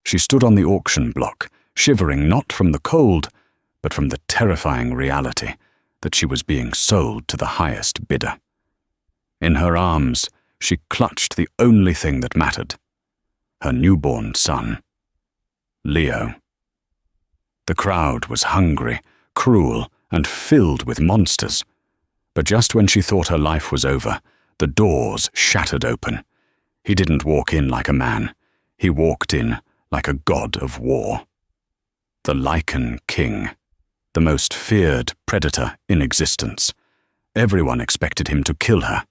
She stood on the auction block, shivering not from the cold, but from the terrifying reality that she was being sold to the highest bidder. In her arms, she clutched the only thing that mattered, her newborn son, Leo. The crowd was hungry, cruel, and filled with monsters. But just when she thought her life was over, the doors shattered open. He didn't walk in like a man. He walked in like a god of war. The Lycan King, the most feared predator in existence. Everyone expected him to kill her.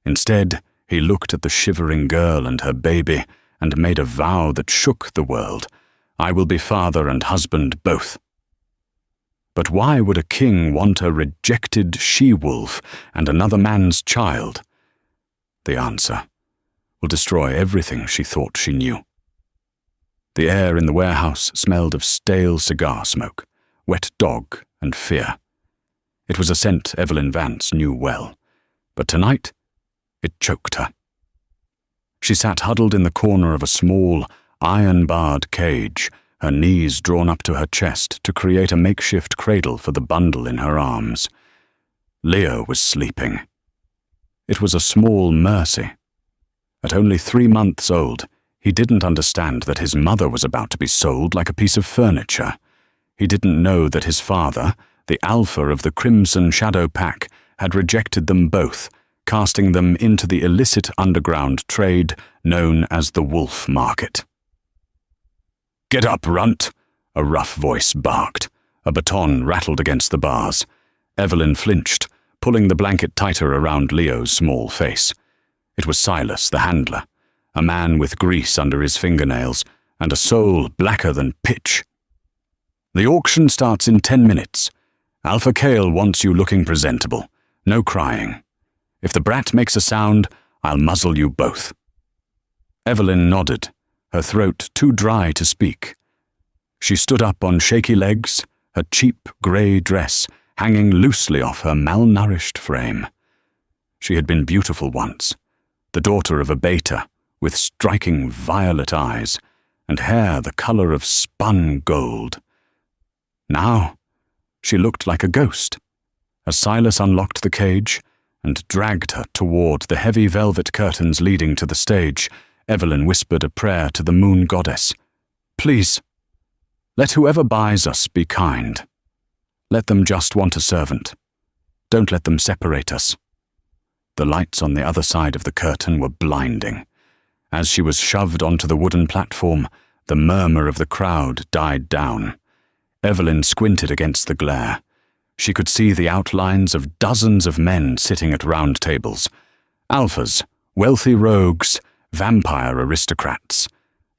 Instead, he looked at the shivering girl and her baby and made a vow that shook the world. I will be father and husband both. But why would a king want a rejected she-wolf and another man's child? The answer will destroy everything she thought she knew. The air in the warehouse smelled of stale cigar smoke, wet dog, and fear. It was a scent Evelyn Vance knew well, but tonight it choked her. She sat huddled in the corner of a small, iron-barred cage, her knees drawn up to her chest to create a makeshift cradle for the bundle in her arms. Leo was sleeping. It was a small mercy. At only 3 months old, he didn't understand that his mother was about to be sold like a piece of furniture. He didn't know that his father, the alpha of the Crimson Shadow Pack, had rejected them both, casting them into the illicit underground trade known as the wolf market. "Get up, runt!" a rough voice barked. A baton rattled against the bars. Evelyn flinched, pulling the blanket tighter around Leo's small face. It was Silas, the handler, a man with grease under his fingernails and a soul blacker than pitch. "The auction starts in 10 minutes. Alpha Kale wants you looking presentable. No crying. If the brat makes a sound, I'll muzzle you both." Evelyn nodded, her throat too dry to speak. She stood up on shaky legs, her cheap grey dress hanging loosely off her malnourished frame. She had been beautiful once, the daughter of a beta, with striking violet eyes and hair the colour of spun gold. Now, she looked like a ghost. As Silas unlocked the cage and dragged her toward the heavy velvet curtains leading to the stage, Evelyn whispered a prayer to the moon goddess. "Please, let whoever buys us be kind. Let them just want a servant. Don't let them separate us." The lights on the other side of the curtain were blinding. As she was shoved onto the wooden platform, the murmur of the crowd died down. Evelyn squinted against the glare. She could see the outlines of dozens of men sitting at round tables. Alphas, wealthy rogues, vampire aristocrats,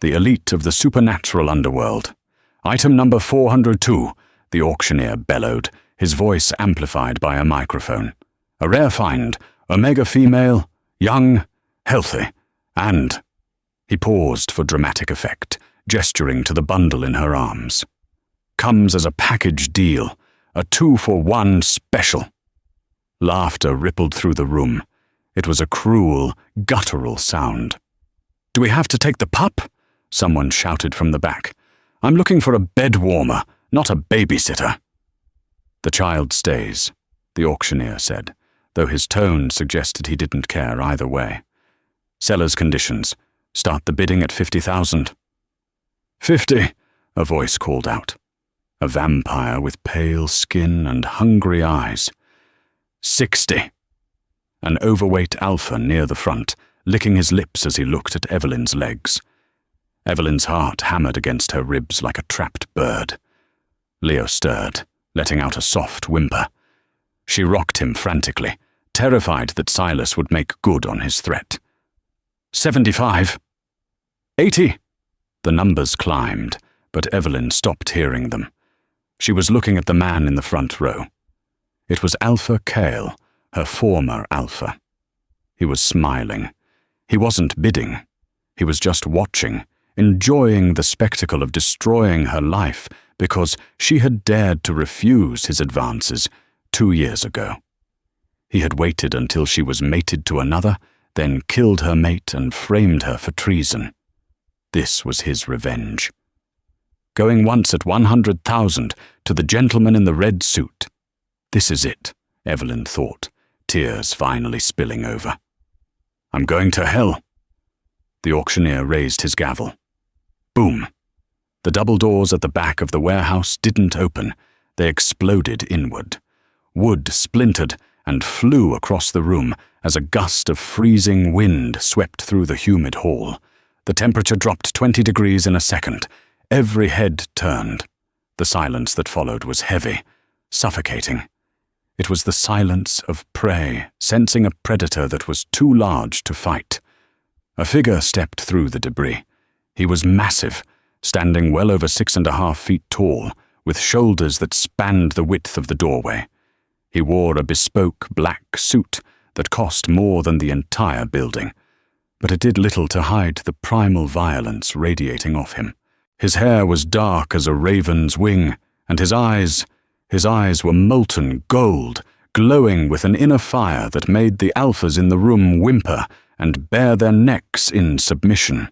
the elite of the supernatural underworld. "Item number 402, the auctioneer bellowed, his voice amplified by a microphone. "A rare find, omega female, young, healthy, and—" He paused for dramatic effect, gesturing to the bundle in her arms. "Comes as a package deal, a 2-for-1 special." Laughter rippled through the room. It was a cruel, guttural sound. "Do we have to take the pup?" someone shouted from the back. "I'm looking for a bed warmer, not a babysitter." "The child stays," the auctioneer said, though his tone suggested he didn't care either way. "Seller's conditions. Start the bidding at 50,000. 50, a voice called out. A vampire with pale skin and hungry eyes. 60. An overweight alpha near the front, licking his lips as he looked at Evelyn's legs. Evelyn's heart hammered against her ribs like a trapped bird. Leo stirred, letting out a soft whimper. She rocked him frantically, terrified that Silas would make good on his threat. 75. 80. The numbers climbed, but Evelyn stopped hearing them. She was looking at the man in the front row. It was Alpha Kale, her former alpha. He was smiling. He wasn't bidding. He was just watching, enjoying the spectacle of destroying her life because she had dared to refuse his advances 2 years ago. He had waited until she was mated to another, then killed her mate and framed her for treason. This was his revenge. Going once at 100,000 to the gentleman in the red suit. This is it, Evelyn thought, tears finally spilling over. I'm going to hell. The auctioneer raised his gavel. Boom. The double doors at the back of the warehouse didn't open. They exploded inward. Wood splintered and flew across the room as a gust of freezing wind swept through the humid hall. The temperature dropped 20 degrees in a second. Every head turned. The silence that followed was heavy, suffocating. It was the silence of prey, sensing a predator that was too large to fight. A figure stepped through the debris. He was massive, standing well over 6.5 feet tall, with shoulders that spanned the width of the doorway. He wore a bespoke black suit that cost more than the entire building, but it did little to hide the primal violence radiating off him. His hair was dark as a raven's wing, and his eyes were molten gold, glowing with an inner fire that made the alphas in the room whimper and bare their necks in submission.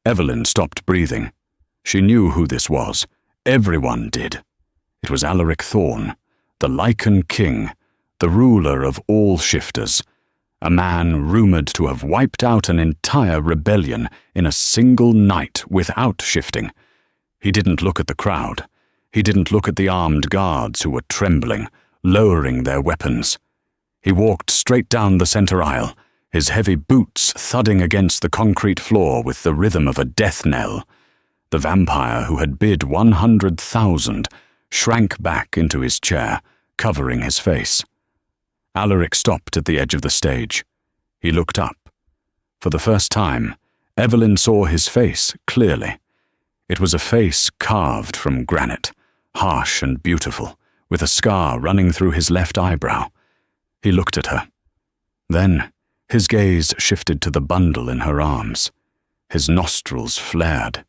Evelyn stopped breathing. She knew who this was. Everyone did. It was Alaric Thorne, the Lycan King, the ruler of all shifters, a man rumored to have wiped out an entire rebellion in a single night without shifting. He didn't look at the crowd. He didn't look at the armed guards who were trembling, lowering their weapons. He walked straight down the center aisle, his heavy boots thudding against the concrete floor with the rhythm of a death knell. The vampire who had bid 100,000 shrank back into his chair, covering his face. Alaric stopped at the edge of the stage. He looked up. For the first time, Evelyn saw his face clearly. It was a face carved from granite, harsh and beautiful, with a scar running through his left eyebrow. He looked at her. Then, his gaze shifted to the bundle in her arms. His nostrils flared.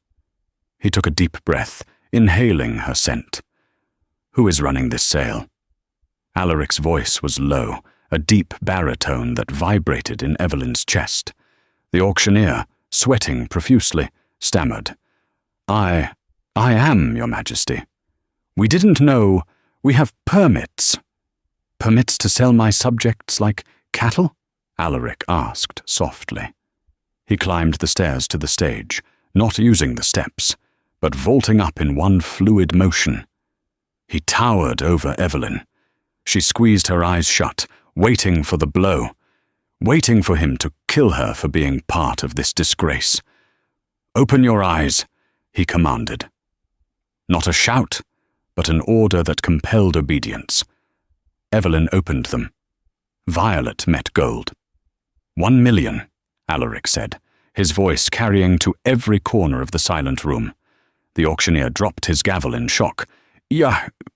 He took a deep breath, inhaling her scent. Who is running this sale? Alaric's voice was low, a deep baritone that vibrated in Evelyn's chest. The auctioneer, sweating profusely, stammered, I am, Your Majesty. We didn't know. We have permits. Permits to sell my subjects like cattle? Alaric asked softly. He climbed the stairs to the stage, not using the steps, but vaulting up in one fluid motion. He towered over Evelyn. She squeezed her eyes shut, waiting for the blow, waiting for him to kill her for being part of this disgrace. Open your eyes, he commanded. Not a shout, but an order that compelled obedience. Evelyn opened them. Violet met gold. 1 million, Alaric said, his voice carrying to every corner of the silent room. The auctioneer dropped his gavel in shock. Your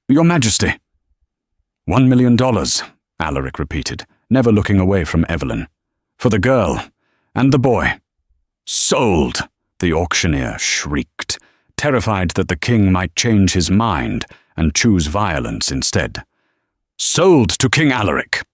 Majesty. $1 million, Alaric repeated, never looking away from Evelyn. For the girl and the boy. Sold, the auctioneer shrieked, terrified that the king might change his mind and choose violence instead. Sold to King Alaric.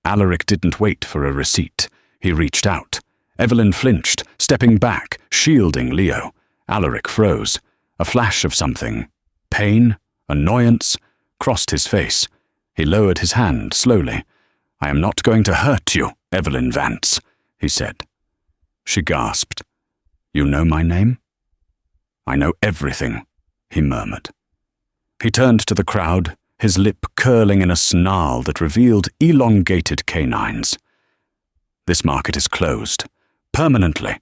Alaric didn't wait for a receipt. He reached out. Evelyn flinched, stepping back, shielding Leo. Alaric froze. A flash of something, pain, annoyance, crossed his face. He lowered his hand slowly. I am not going to hurt you, Evelyn Vance, he said. She gasped. You know my name? I know everything, he murmured. He turned to the crowd, his lip curling in a snarl that revealed elongated canines. This market is closed. Permanently.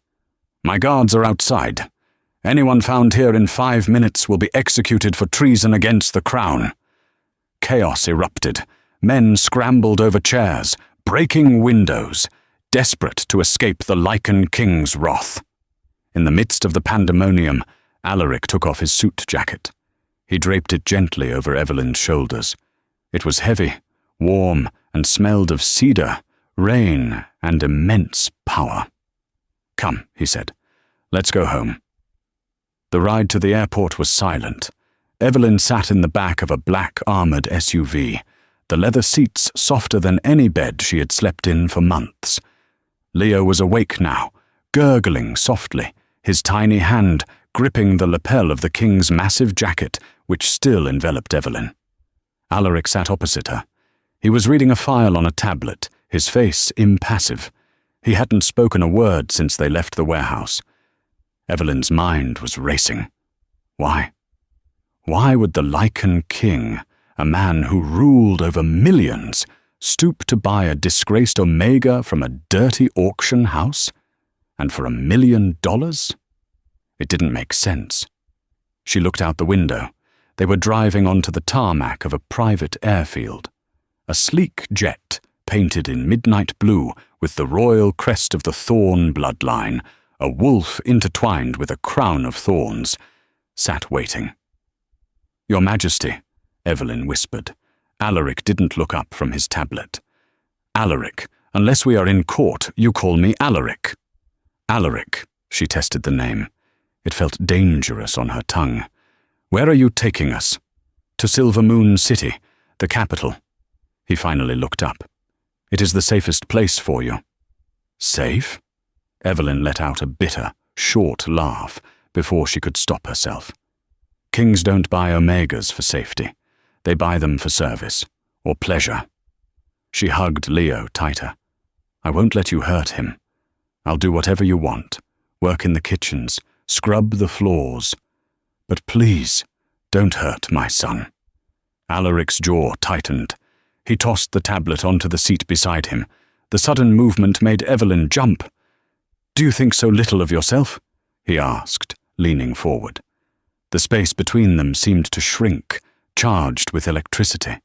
My guards are outside. Anyone found here in 5 minutes will be executed for treason against the crown. Chaos erupted. Men scrambled over chairs, breaking windows, desperate to escape the Lycan King's wrath. In the midst of the pandemonium, Alaric took off his suit jacket. He draped it gently over Evelyn's shoulders. It was heavy, warm, and smelled of cedar, rain, and immense power. Come, he said. Let's go home. The ride to the airport was silent. Evelyn sat in the back of a black armored SUV, the leather seats softer than any bed she had slept in for months. Leo was awake now, gurgling softly, his tiny hand gripping the lapel of the king's massive jacket, which still enveloped Evelyn. Alaric sat opposite her. He was reading a file on a tablet, his face impassive. He hadn't spoken a word since they left the warehouse. Evelyn's mind was racing. Why? Why would the Lycan King, a man who ruled over millions, stoop to buy a disgraced Omega from a dirty auction house? And for $1 million? It didn't make sense. She looked out the window. They were driving onto the tarmac of a private airfield. A sleek jet, painted in midnight blue with the royal crest of the Thorn bloodline, a wolf intertwined with a crown of thorns, sat waiting. "Your Majesty," Evelyn whispered. Alaric didn't look up from his tablet. "Alaric, unless we are in court, you call me Alaric." "Alaric," she tested the name. It felt dangerous on her tongue. "Where are you taking us?" "To Silver Moon City, the capital." He finally looked up. "It is the safest place for you." "Safe?" Evelyn let out a bitter, short laugh before she could stop herself. "Kings don't buy Omegas for safety. They buy them for service, or pleasure." She hugged Leo tighter. "I won't let you hurt him. I'll do whatever you want, work in the kitchens, scrub the floors. But please, don't hurt my son." Alaric's jaw tightened. He tossed the tablet onto the seat beside him. The sudden movement made Evelyn jump. "Do you think so little of yourself?" he asked, leaning forward. The space between them seemed to shrink, charged with electricity.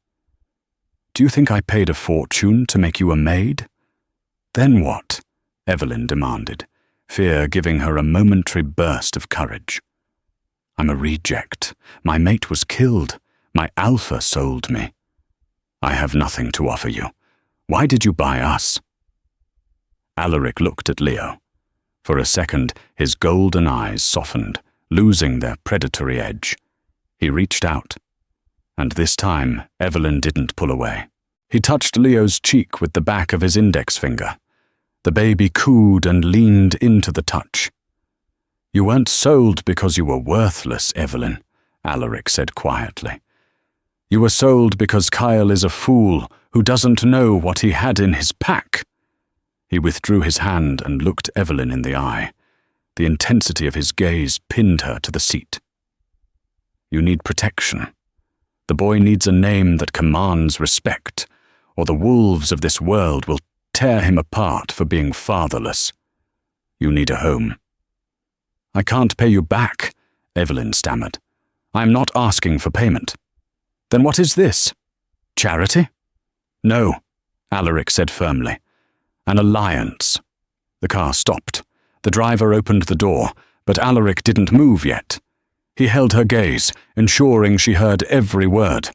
"Do you think I paid a fortune to make you a maid?" "Then what?" Evelyn demanded, fear giving her a momentary burst of courage. "I'm a reject. My mate was killed. My alpha sold me. I have nothing to offer you. Why did you buy us?" Alaric looked at Leo. For a second, his golden eyes softened, losing their predatory edge. He reached out. And this time, Evelyn didn't pull away. He touched Leo's cheek with the back of his index finger. The baby cooed and leaned into the touch. "You weren't sold because you were worthless, Evelyn," Alaric said quietly. "You were sold because Kyle is a fool who doesn't know what he had in his pack." He withdrew his hand and looked Evelyn in the eye. The intensity of his gaze pinned her to the seat. "You need protection. The boy needs a name that commands respect, or the wolves of this world will tear him apart for being fatherless. You need a home." "I can't pay you back," Evelyn stammered. "I am not asking for payment." "Then what is this? Charity?" "No," Alaric said firmly. "An alliance." The car stopped. The driver opened the door, but Alaric didn't move yet. He held her gaze, ensuring she heard every word.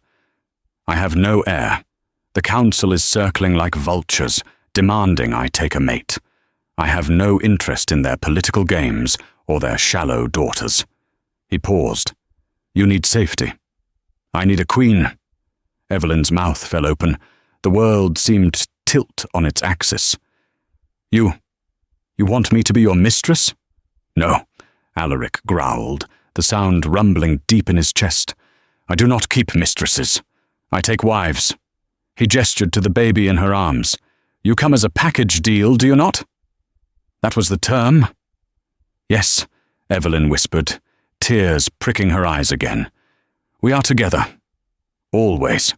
"I have no heir. The council is circling like vultures, demanding I take a mate. I have no interest in their political games or their shallow daughters." He paused. "You need safety." "I need a queen." Evelyn's mouth fell open. The world seemed to tilt on its axis. You want me to be your mistress?" "No," Alaric growled, the sound rumbling deep in his chest. "I do not keep mistresses. I take wives." He gestured to the baby in her arms. "You come as a package deal, do you not?" "That was the term." "Yes," Evelyn whispered, tears pricking her eyes again. "We are together. Always."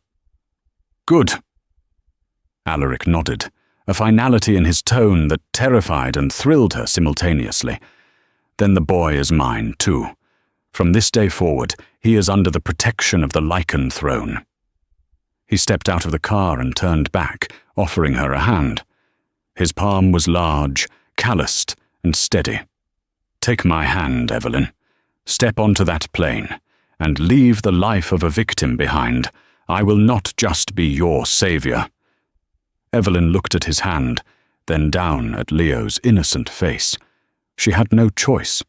"Good." Alaric nodded, a finality in his tone that terrified and thrilled her simultaneously. "Then the boy is mine, too. From this day forward, he is under the protection of the Lycan throne." He stepped out of the car and turned back, offering her a hand. His palm was large, calloused, and steady. "Take my hand, Evelyn. Step onto that plane, and leave the life of a victim behind. I will not just be your savior." Evelyn looked at his hand, then down at Leo's innocent face. She had no choice.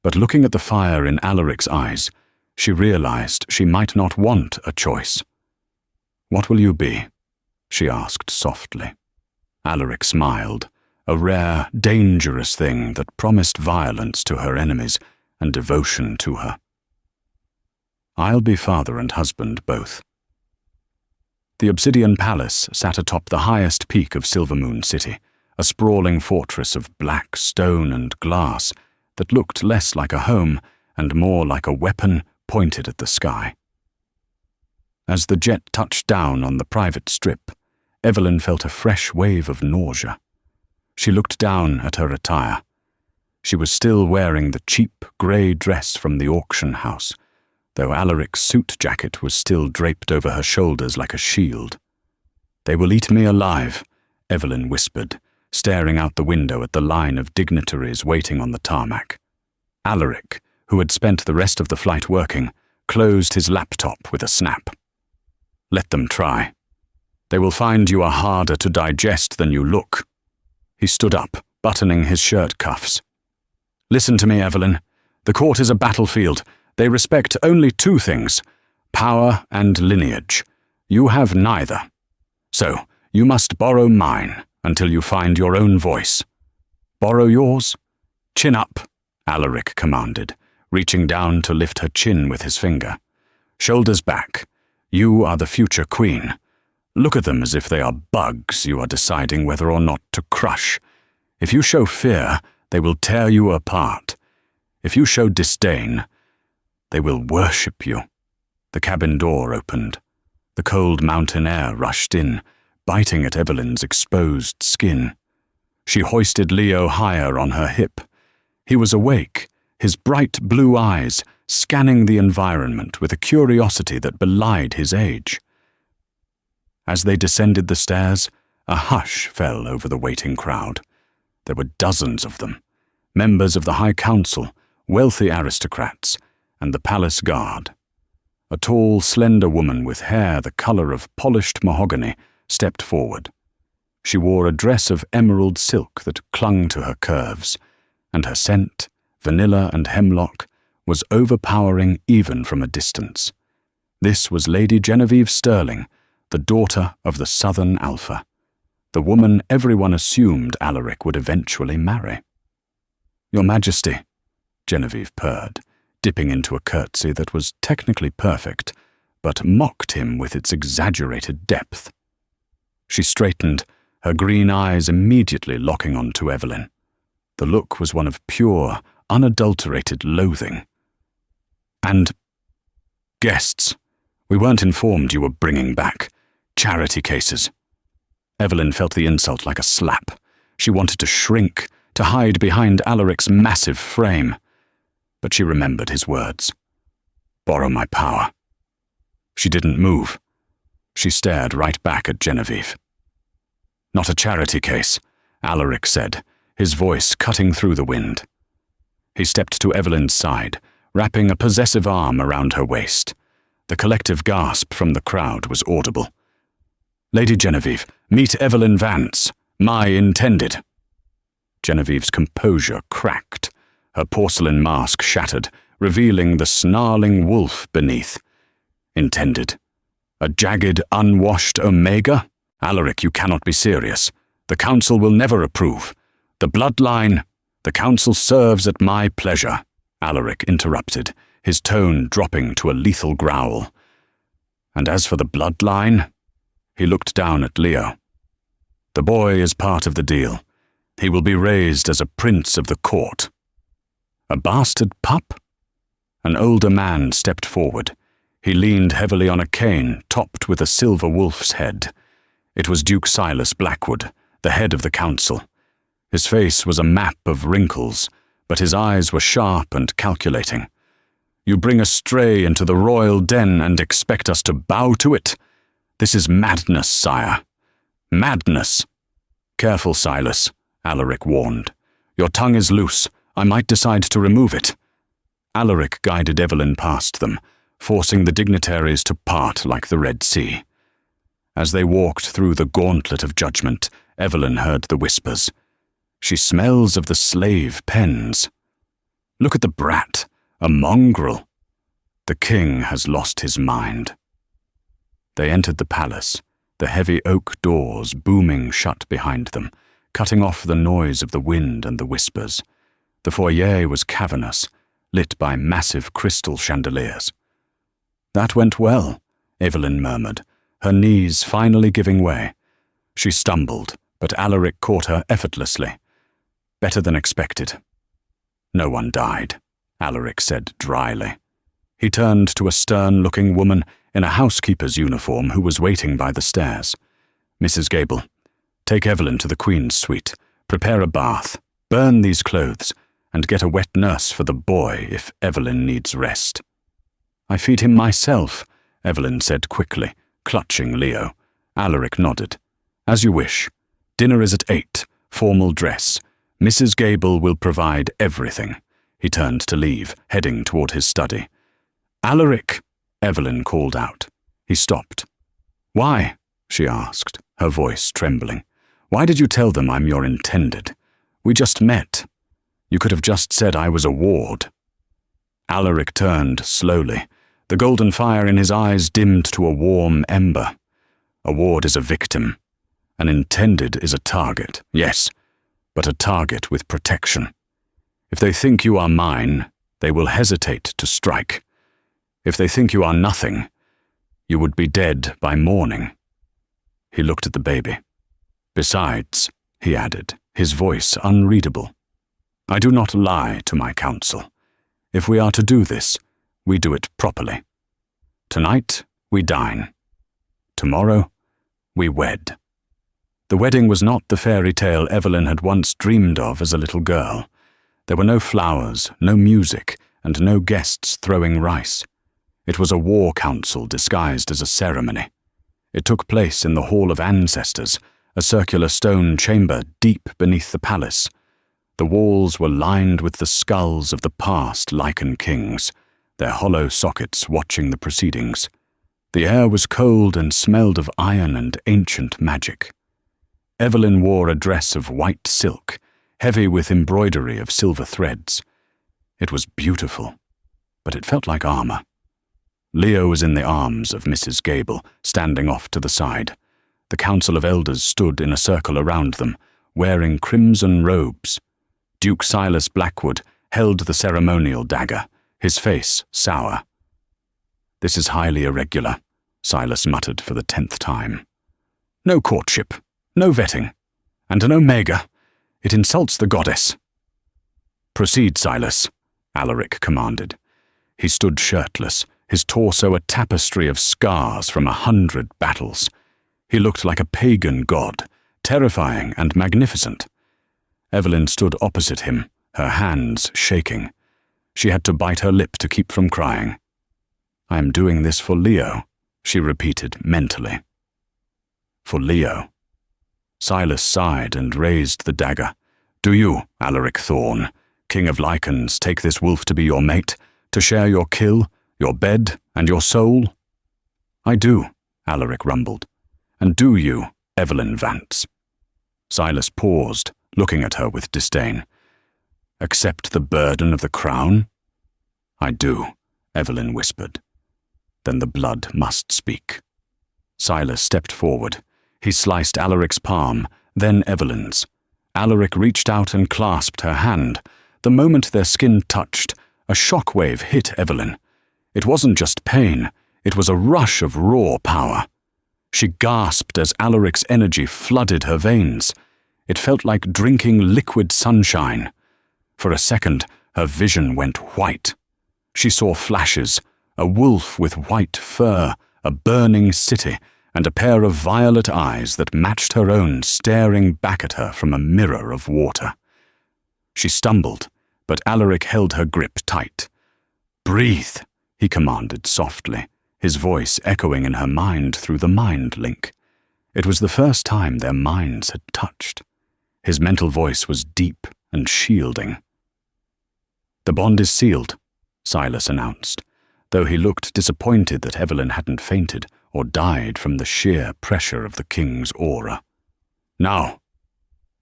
But looking at the fire in Alaric's eyes, she realized she might not want a choice. "What will you be?" she asked softly. Alaric smiled, a rare, dangerous thing that promised violence to her enemies and devotion to her. I'll be father and husband both. The Obsidian Palace sat atop the highest peak of Silvermoon City, a sprawling fortress of black stone and glass that looked less like a home and more like a weapon pointed at the sky. As the jet touched down on the private strip, Evelyn felt a fresh wave of nausea. She looked down at her attire. She was still wearing the cheap grey dress from the auction house, though Alaric's suit jacket was still draped over her shoulders like a shield. "They will eat me alive," Evelyn whispered, staring out the window at the line of dignitaries waiting on the tarmac. Alaric, who had spent the rest of the flight working, closed his laptop with a snap. "Let them try. They will find you are harder to digest than you look." He stood up, buttoning his shirt cuffs. "Listen to me, Evelyn. The court is a battlefield. They respect only two things: power and lineage. You have neither. So, you must borrow mine until you find your own voice. Borrow yours? Chin up," Alaric commanded, reaching down to lift her chin with his finger. "Shoulders back. You are the future queen. Look at them as if they are bugs you are deciding whether or not to crush. If you show fear, they will tear you apart. If you show disdain, they will worship you." The cabin door opened. The cold mountain air rushed in, biting at Evelyn's exposed skin. She hoisted Leo higher on her hip. He was awake, his bright blue eyes scanning the environment with a curiosity that belied his age. As they descended the stairs, a hush fell over the waiting crowd. There were dozens of them, members of the High Council, wealthy aristocrats, and the palace guard. A tall, slender woman with hair the color of polished mahogany stepped forward. She wore a dress of emerald silk that clung to her curves, and her scent, vanilla and hemlock, was overpowering even from a distance. This was Lady Genevieve Sterling, the daughter of the Southern Alpha, the woman everyone assumed Alaric would eventually marry. "Your Majesty," Genevieve purred, dipping into a curtsy that was technically perfect, but mocked him with its exaggerated depth. She straightened, her green eyes immediately locking onto Evelyn. The look was one of pure, unadulterated loathing. "And guests. We weren't informed you were bringing back charity cases." Evelyn felt the insult like a slap. She wanted to shrink, to hide behind Alaric's massive frame. But she remembered his words. "Borrow my power." She didn't move. She stared right back at Genevieve. "Not a charity case," Alaric said, his voice cutting through the wind. He stepped to Evelyn's side, wrapping a possessive arm around her waist. The collective gasp from the crowd was audible. "Lady Genevieve, meet Evelyn Vance, my intended." Genevieve's composure cracked. Her porcelain mask shattered, revealing the snarling wolf beneath. "Intended? A jagged, unwashed omega? Alaric, you cannot be serious. The council will never approve. The bloodline, the council serves at my pleasure," Alaric interrupted, his tone dropping to a lethal growl. "And as for the bloodline," he looked down at Leo. "The boy is part of the deal. He will be raised as a prince of the court." "A bastard pup?" An older man stepped forward. He leaned heavily on a cane topped with a silver wolf's head. It was Duke Silas Blackwood, the head of the council. His face was a map of wrinkles, but his eyes were sharp and calculating. "You bring a stray into the royal den and expect us to bow to it? This is madness, sire. Madness." "Careful, Silas," Alaric warned. "Your tongue is loose. I might decide to remove it." Alaric guided Evelyn past them, forcing the dignitaries to part like the Red Sea. As they walked through the gauntlet of judgment, Evelyn heard the whispers. "She smells of the slave pens. Look at the brat, a mongrel. The king has lost his mind." They entered the palace, the heavy oak doors booming shut behind them, cutting off the noise of the wind and the whispers. The foyer was cavernous, lit by massive crystal chandeliers. "That went well," Evelyn murmured, her knees finally giving way. She stumbled, but Alaric caught her effortlessly. "Better than expected." "No one died," Alaric said dryly. He turned to a stern-looking woman in a housekeeper's uniform who was waiting by the stairs. "Mrs. Gable, take Evelyn to the Queen's suite, prepare a bath, burn these clothes, and get a wet nurse for the boy if Evelyn needs rest." "I feed him myself," Evelyn said quickly, clutching Leo. Alaric nodded. "As you wish. Dinner is at 8, formal dress. Mrs. Gable will provide everything." He turned to leave, heading toward his study. "Alaric," Evelyn called out. He stopped. "Why?" she asked, her voice trembling. "Why did you tell them I'm your intended? We just met. You could have just said I was a ward." Alaric turned slowly, the golden fire in his eyes dimmed to a warm ember. "A ward is a victim. An intended is a target, yes, but a target with protection. If they think you are mine, they will hesitate to strike. If they think you are nothing, you would be dead by morning." He looked at the baby. "Besides," he added, his voice unreadable, "I do not lie to my counsel. If we are to do this, we do it properly. Tonight, we dine. Tomorrow, we wed." The wedding was not the fairy tale Evelyn had once dreamed of as a little girl. There were no flowers, no music, and no guests throwing rice. It was a war council disguised as a ceremony. It took place in the Hall of Ancestors, a circular stone chamber deep beneath the palace. The walls were lined with the skulls of the past Lycan Kings, their hollow sockets watching the proceedings. The air was cold and smelled of iron and ancient magic. Evelyn wore a dress of white silk, heavy with embroidery of silver threads. It was beautiful, but it felt like armor. Leo was in the arms of Mrs. Gable, standing off to the side. The council of elders stood in a circle around them, wearing crimson robes. Duke Silas Blackwood held the ceremonial dagger, his face sour. "This is highly irregular," Silas muttered for the 10th time. "No courtship, no vetting, and an omega. It insults the goddess." "Proceed, Silas," Alaric commanded. He stood shirtless, his torso a tapestry of scars from 100 battles. He looked like a pagan god, terrifying and magnificent. Evelyn stood opposite him, her hands shaking. She had to bite her lip to keep from crying. "I am doing this for Leo," she repeated mentally. "For Leo." Silas sighed and raised the dagger. "Do you, Alaric Thorn, King of Lycans, take this wolf to be your mate, to share your kill, your bed, and your soul?" "I do," Alaric rumbled. "And do you, Evelyn Vance?" Silas paused, looking at her with disdain. "Accept the burden of the crown?" "I do," Evelyn whispered. "Then the blood must speak." Silas stepped forward. He sliced Alaric's palm, then Evelyn's. Alaric reached out and clasped her hand. The moment their skin touched, a shockwave hit Evelyn. It wasn't just pain, it was a rush of raw power. She gasped as Alaric's energy flooded her veins. It felt like drinking liquid sunshine. For a second, her vision went white. She saw flashes, a wolf with white fur, a burning city, and a pair of violet eyes that matched her own staring back at her from a mirror of water. She stumbled, but Alaric held her grip tight. "Breathe," he commanded softly, his voice echoing in her mind through the mind link. It was the first time their minds had touched. His mental voice was deep and shielding. "The bond is sealed," Silas announced, though he looked disappointed that Evelyn hadn't fainted or died from the sheer pressure of the king's aura. "Now,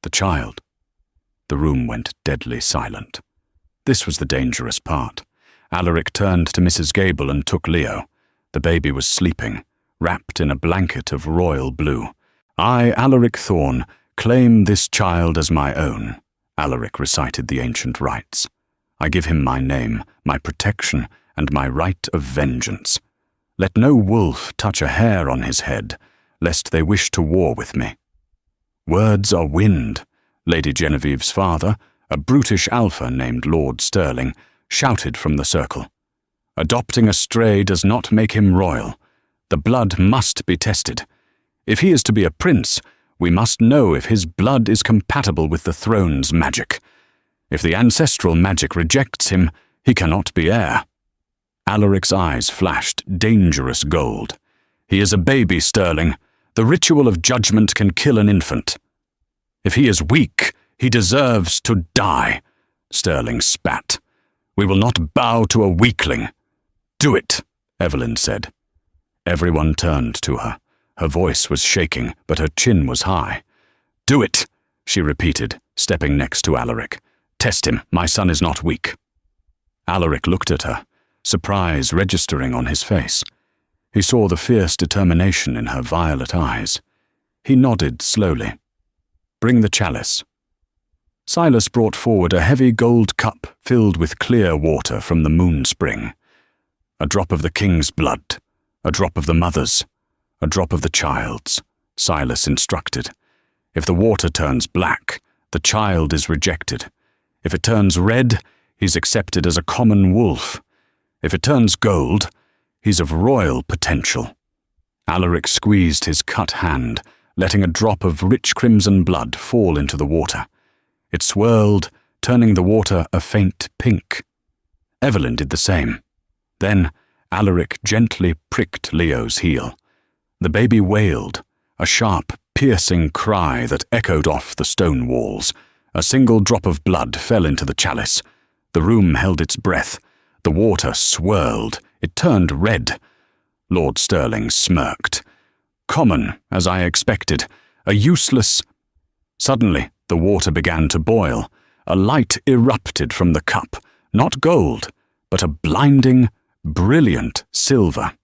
the child." The room went deadly silent. This was the dangerous part. Alaric turned to Mrs. Gable and took Leo. The baby was sleeping, wrapped in a blanket of royal blue. "I, Alaric Thorn, claim this child as my own," Alaric recited the ancient rites. "I give him my name, my protection, and my right of vengeance. Let no wolf touch a hair on his head, lest they wish to war with me." "Words are wind," Lady Genevieve's father, a brutish alpha named Lord Stirling, shouted from the circle. "Adopting a stray does not make him royal. The blood must be tested. If he is to be a prince, we must know if his blood is compatible with the throne's magic. If the ancestral magic rejects him, he cannot be heir." Alaric's eyes flashed dangerous gold. "He is a baby, Stirling. The ritual of judgment can kill an infant. If he is weak, he deserves to die," Stirling spat. "We will not bow to a weakling." "Do it," Evelyn said. Everyone turned to her. Her voice was shaking, but her chin was high. "Do it," she repeated, stepping next to Alaric. "Test him. My son is not weak." Alaric looked at her, surprise registering on his face. He saw the fierce determination in her violet eyes. He nodded slowly. "Bring the chalice." Silas brought forward a heavy gold cup filled with clear water from the moon spring. "A drop of the king's blood, a drop of the mother's, a drop of the child's," Silas instructed. "If the water turns black, the child is rejected. If it turns red, he's accepted as a common wolf. If it turns gold, he's of royal potential." Alaric squeezed his cut hand, letting a drop of rich crimson blood fall into the water. It swirled, turning the water a faint pink. Evelyn did the same. Then Alaric gently pricked Leo's heel. The baby wailed, a sharp, piercing cry that echoed off the stone walls. A single drop of blood fell into the chalice. The room held its breath. The water swirled. It turned red. Lord Stirling smirked. "Common, as I expected. A useless—" Suddenly, the water began to boil. A light erupted from the cup, not gold, but a blinding, brilliant silver.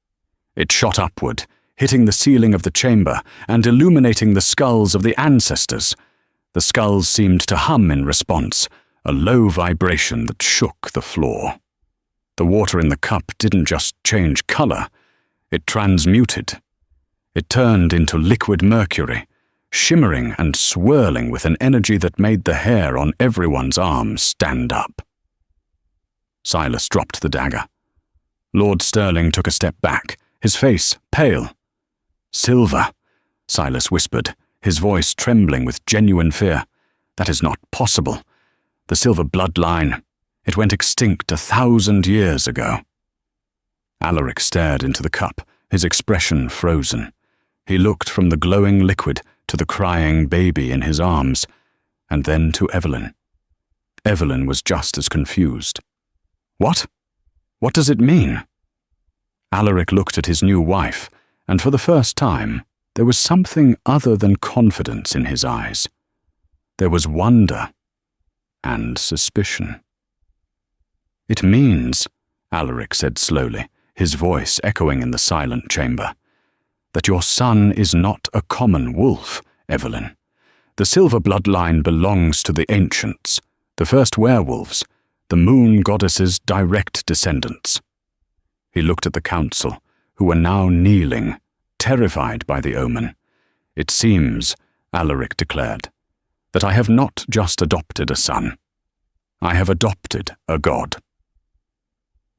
It shot upward, hitting the ceiling of the chamber and illuminating the skulls of the ancestors. The skulls seemed to hum in response, a low vibration that shook the floor. The water in the cup didn't just change color, it transmuted. It turned into liquid mercury, shimmering and swirling with an energy that made the hair on everyone's arms stand up. Silas dropped the dagger. Lord Stirling took a step back, his face pale. "Silver," Silas whispered, his voice trembling with genuine fear. "That is not possible. The silver bloodline, it went extinct 1,000 years ago." Alaric stared into the cup, his expression frozen. He looked from the glowing liquid to the crying baby in his arms, and then to Evelyn. Evelyn was just as confused. "What? What does it mean?" Alaric looked at his new wife, and for the first time, there was something other than confidence in his eyes. There was wonder and suspicion. "It means," Alaric said slowly, his voice echoing in the silent chamber, "that your son is not a common wolf, Evelyn. The silver bloodline belongs to the ancients, the first werewolves, the moon goddess's direct descendants." He looked at the council, who were now kneeling, terrified by the omen. "It seems," Alaric declared, "that I have not just adopted a son. I have adopted a god."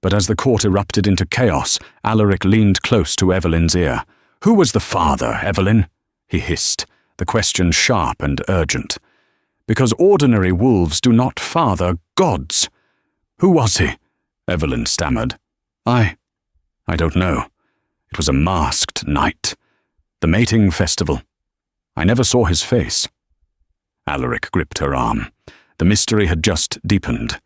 But as the court erupted into chaos, Alaric leaned close to Evelyn's ear. "Who was the father, Evelyn?" he hissed, the question sharp and urgent. "Because ordinary wolves do not father gods." "Who was he?" Evelyn stammered. I don't know. It was a masked night. The mating festival. I never saw his face." Alaric gripped her arm. The mystery had just deepened.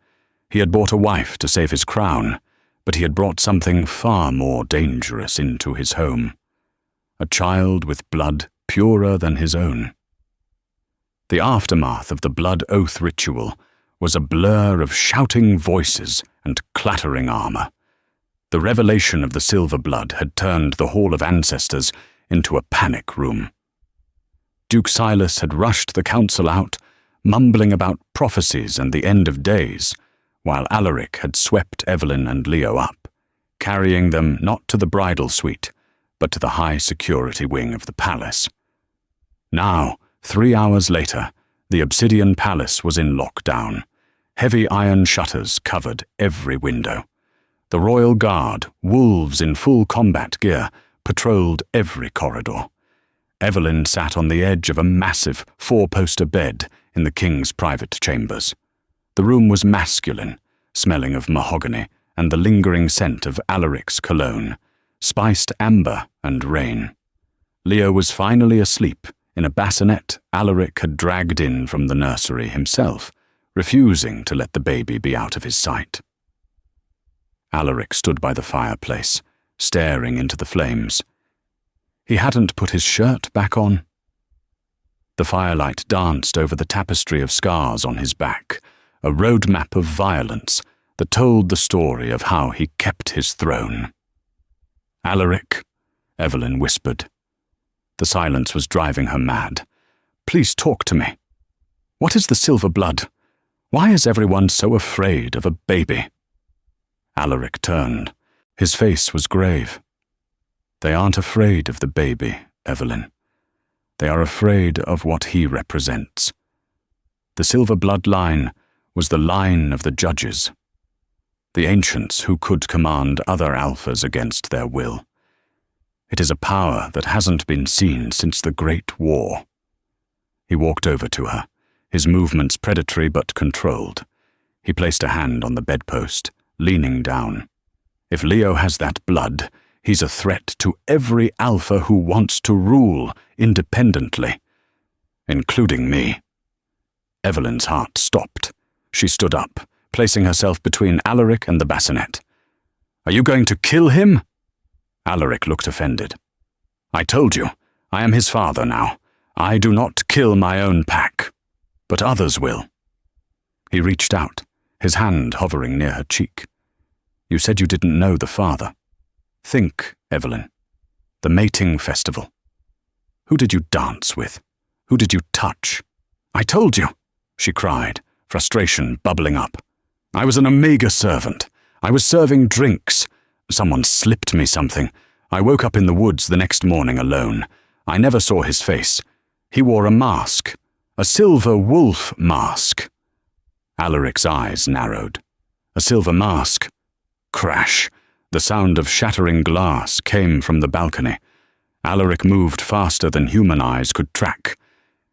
He had bought a wife to save his crown, but he had brought something far more dangerous into his home. A child with blood purer than his own. The aftermath of the blood oath ritual was a blur of shouting voices and clattering armor. The revelation of the silver blood had turned the Hall of Ancestors into a panic room. Duke Silas had rushed the council out, mumbling about prophecies and the end of days, while Alaric had swept Evelyn and Leo up, carrying them not to the bridal suite, but to the high-security wing of the palace. Now, 3 hours later, the obsidian palace was in lockdown. Heavy iron shutters covered every window. The royal guard, wolves in full combat gear, patrolled every corridor. Evelyn sat on the edge of a massive 4-poster bed in the king's private chambers. The room was masculine, smelling of mahogany and the lingering scent of Alaric's cologne, spiced amber and rain. Leo was finally asleep in a bassinet Alaric had dragged in from the nursery himself, refusing to let the baby be out of his sight. Alaric stood by the fireplace, staring into the flames. He hadn't put his shirt back on. The firelight danced over the tapestry of scars on his back, a roadmap of violence that told the story of how he kept his throne. "Alaric," Evelyn whispered. The silence was driving her mad. "Please talk to me. What is the silver blood? Why is everyone so afraid of a baby?" Alaric turned. His face was grave. "They aren't afraid of the baby, Evelyn. They are afraid of what he represents. The silver blood line was the line of the judges, the ancients who could command other alphas against their will. It is a power that hasn't been seen since the Great War." He walked over to her, his movements predatory but controlled. He placed a hand on the bedpost, leaning down. "If Leo has that blood, he's a threat to every alpha who wants to rule independently, including me." Evelyn's heart stopped. She stood up, placing herself between Alaric and the bassinet. "Are you going to kill him?" Alaric looked offended. "I told you, I am his father now. I do not kill my own pack, but others will." He reached out, his hand hovering near her cheek. "You said you didn't know the father. Think, Evelyn. The mating festival. Who did you dance with? Who did you touch?" "I told you," she cried, frustration bubbling up. "I was an Omega servant. I was serving drinks. Someone slipped me something. I woke up in the woods the next morning alone. I never saw his face. He wore a mask, a silver wolf mask." Alaric's eyes narrowed. "A silver mask." Crash! The sound of shattering glass came from the balcony. Alaric moved faster than human eyes could track.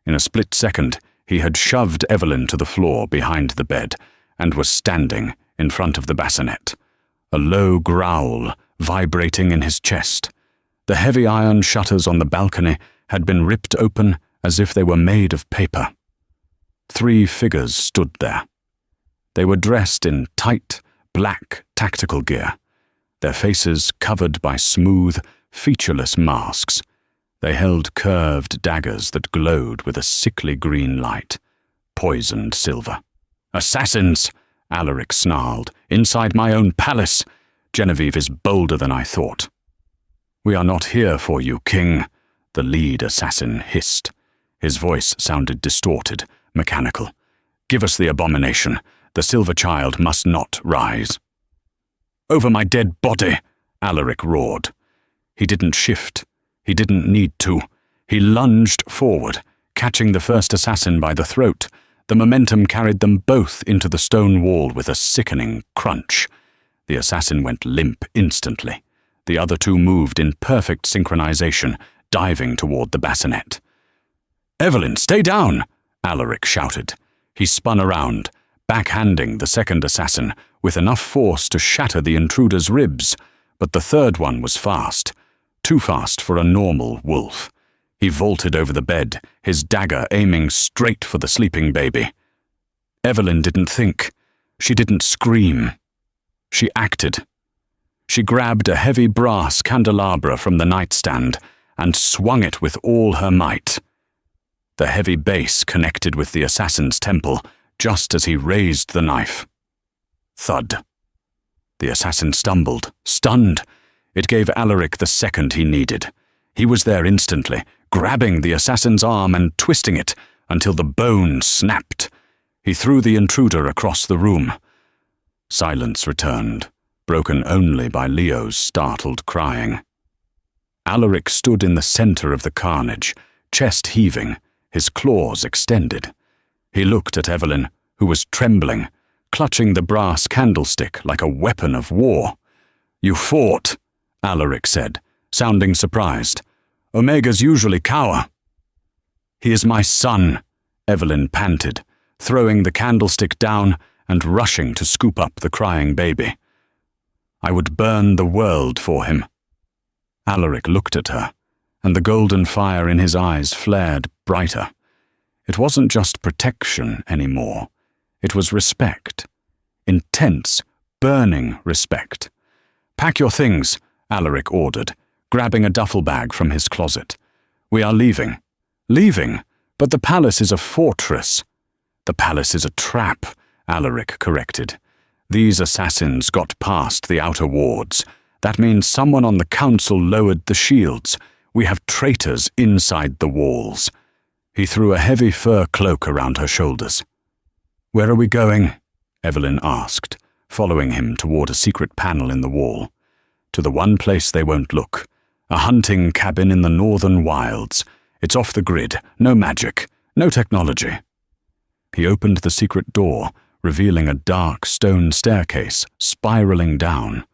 In a split second, he had shoved Evelyn to the floor behind the bed and was standing in front of the bassinet, a low growl vibrating in his chest. The heavy iron shutters on the balcony had been ripped open as if they were made of paper. 3 figures stood there. They were dressed in tight, black tactical gear, their faces covered by smooth, featureless masks. They held curved daggers that glowed with a sickly green light, poisoned silver. "Assassins!" Alaric snarled. "Inside my own palace! Genevieve is bolder than I thought." "We are not here for you, King," the lead assassin hissed. His voice sounded distorted, mechanical. "Give us the abomination. The silver child must not rise." "Over my dead body!" Alaric roared. He didn't shift. He didn't need to. He lunged forward, catching the first assassin by the throat. The momentum carried them both into the stone wall with a sickening crunch. The assassin went limp instantly. The other 2 moved in perfect synchronization, diving toward the bassinet. "Evelyn, stay down!" Alaric shouted. He spun around, backhanding the second assassin with enough force to shatter the intruder's ribs, but the third one was fast, too fast for a normal wolf. He vaulted over the bed, his dagger aiming straight for the sleeping baby. Evelyn didn't think. She didn't scream. She acted. She grabbed a heavy brass candelabra from the nightstand and swung it with all her might. The heavy base connected with the assassin's temple just as he raised the knife. Thud. The assassin stumbled, stunned. It gave Alaric the second he needed. He was there instantly, grabbing the assassin's arm and twisting it until the bone snapped. He threw the intruder across the room. Silence returned, broken only by Leo's startled crying. Alaric stood in the center of the carnage, chest heaving, his claws extended. He looked at Evelyn, who was trembling, clutching the brass candlestick like a weapon of war. "You fought," Alaric said, sounding surprised. "Omegas usually cower." "He is my son," Evelyn panted, throwing the candlestick down and rushing to scoop up the crying baby. "I would burn the world for him." Alaric looked at her, and the golden fire in his eyes flared brighter. It wasn't just protection anymore. It was respect. Intense, burning respect. "Pack your things," Alaric ordered, grabbing a duffel bag from his closet. "We are leaving." "Leaving? But the palace is a fortress." "The palace is a trap," Alaric corrected. "These assassins got past the outer wards. That means someone on the council lowered the shields. We have traitors inside the walls." He threw a heavy fur cloak around her shoulders. "Where are we going?" Evelyn asked, following him toward a secret panel in the wall. "To the one place they won't look. A hunting cabin in the northern wilds. It's off the grid, no magic, no technology." He opened the secret door, revealing a dark stone staircase spiraling down.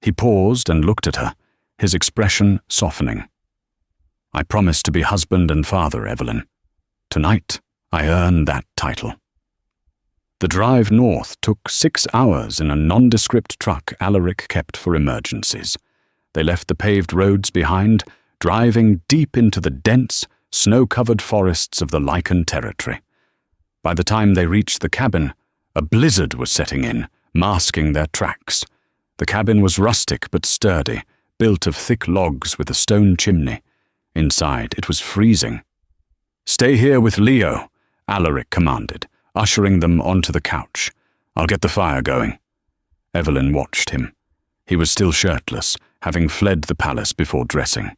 He paused and looked at her, his expression softening. "I promise to be husband and father, Evelyn. Tonight, I earn that title." The drive north took 6 hours in a nondescript truck Alaric kept for emergencies. They left the paved roads behind, driving deep into the dense, snow-covered forests of the Lycan territory. By the time they reached the cabin, a blizzard was setting in, masking their tracks. The cabin was rustic but sturdy, built of thick logs with a stone chimney. Inside, it was freezing. "Stay here with Leo," Alaric commanded, ushering them onto the couch. "I'll get the fire going." Evelyn watched him. He was still shirtless, having fled the palace before dressing.